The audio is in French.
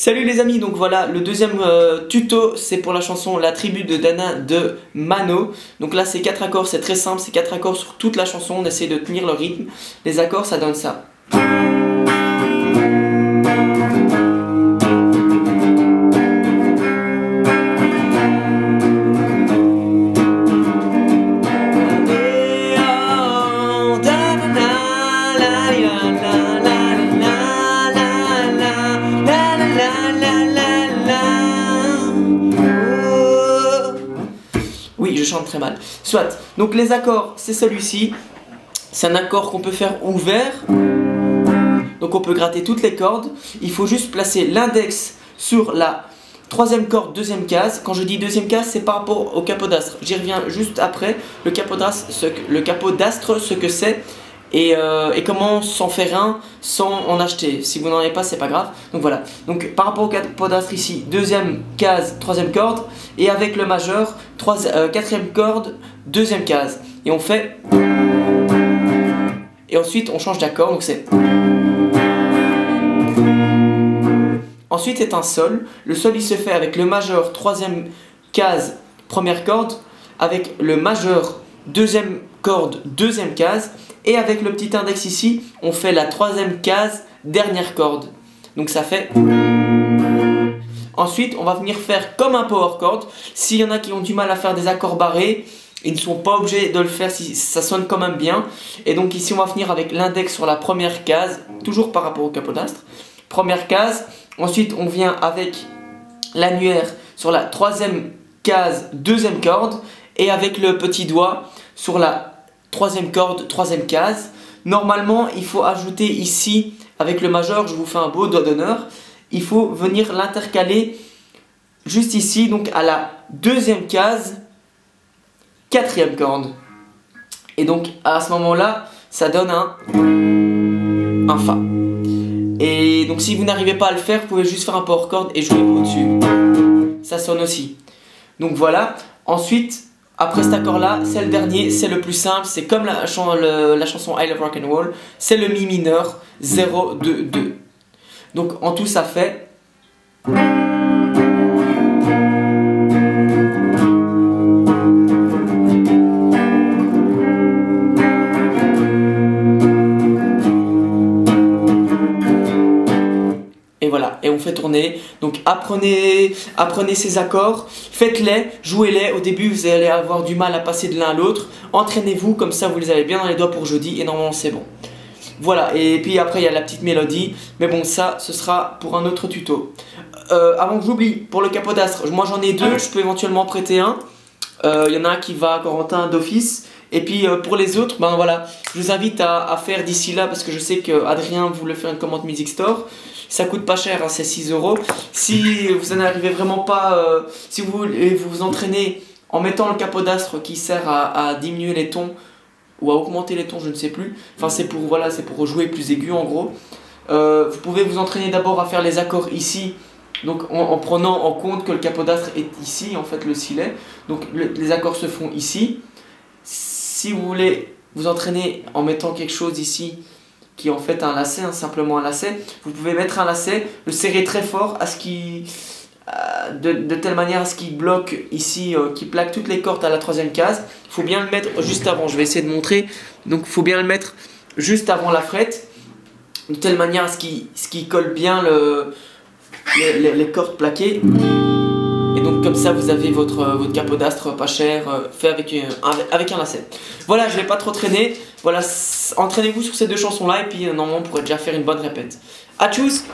Salut les amis, donc voilà le deuxième tuto, c'est pour la chanson La tribu de Dana de Mano. Donc là c'est 4 accords, c'est très simple, c'est 4 accords sur toute la chanson, on essaie de tenir le rythme. Les accords ça donne ça. Oui, je chante très mal. Soit. Donc les accords, c'est celui-ci. C'est un accord qu'on peut faire ouvert. Donc on peut gratter toutes les cordes. Il faut juste placer l'index sur la troisième corde, deuxième case. Quand je dis deuxième case, c'est par rapport au capodastre. J'y reviens juste après. Le capodastre, ce que c'est. Et comment s'en faire un sans en acheter. Si vous n'en avez pas, c'est pas grave. Donc voilà. Donc par rapport au capodastre ici, deuxième case, troisième corde, et avec le majeur, quatrième corde, deuxième case. Et on fait. Et ensuite on change d'accord. Donc c'est. Ensuite c'est un sol. Le sol il se fait avec le majeur, troisième case, première corde, avec le majeur, deuxième corde, deuxième case. Et avec le petit index ici, on fait la troisième case, dernière corde. Donc ça fait. Ensuite, on va venir faire comme un power chord. S'il y en a qui ont du mal à faire des accords barrés, ils ne sont pas obligés de le faire si ça sonne quand même bien. Et donc ici, on va finir avec l'index sur la première case, toujours par rapport au capodastre. Première case. Ensuite, on vient avec l'annuaire sur la troisième case, deuxième corde. Et avec le petit doigt sur la troisième corde, troisième case. Normalement, il faut ajouter ici, avec le majeur, je vous fais un beau doigt d'honneur. Il faut venir l'intercaler juste ici, donc à la deuxième case, quatrième corde. Et donc, à ce moment-là, ça donne un Fa. Et donc, si vous n'arrivez pas à le faire, vous pouvez juste faire un power chord et jouer au-dessus. Ça sonne aussi. Donc voilà. Ensuite, après cet accord là, c'est le dernier, c'est le plus simple, c'est comme la chanson I Love Rock'n'Roll, c'est le mi mineur 0, 2, 2. Donc en tout ça fait. Et voilà, et on fait tourner. Donc apprenez ces accords, faites-les, jouez-les. Au début vous allez avoir du mal à passer de l'un à l'autre. Entraînez-vous, comme ça vous les avez bien dans les doigts pour jeudi et normalement c'est bon. Voilà, et puis après il y a la petite mélodie. Mais bon, ça ce sera pour un autre tuto. Avant que j'oublie, pour le capodastre, moi j'en ai deux, je peux éventuellement prêter un. Il y en a un qui va à Corentin d'office. Et puis pour les autres, ben voilà, je vous invite à faire d'ici là parce que je sais que Adrien voulait faire une commande Music Store. Ça coûte pas cher, hein, c'est 6 €. Si vous n'arrivez vraiment pas, si vous voulez vous entraîner en mettant le capodastre qui sert à diminuer les tons ou à augmenter les tons, je ne sais plus. Enfin c'est pour, voilà, c'est pour jouer plus aigu en gros. Vous pouvez vous entraîner d'abord à faire les accords ici. Donc en prenant en compte que le capodastre est ici, en fait le silet. Donc les accords se font ici. Si vous voulez vous entraîner en mettant quelque chose ici, qui est en fait un lacet, hein, simplement un lacet, vous pouvez mettre un lacet, le serrer très fort à ce qui, de telle manière à ce qu'il bloque ici, qui plaque toutes les cordes à la troisième case. Il faut bien le mettre juste avant, je vais essayer de montrer. Donc il faut bien le mettre juste avant la frette, de telle manière à ce qu'il colle bien les cordes plaquées. Et donc comme ça vous avez votre capodastre pas cher fait avec un lacet. Voilà, je vais pas trop traîner. Voilà, entraînez-vous sur ces deux chansons là et puis normalement on pourrait déjà faire une bonne répète. A tchuss!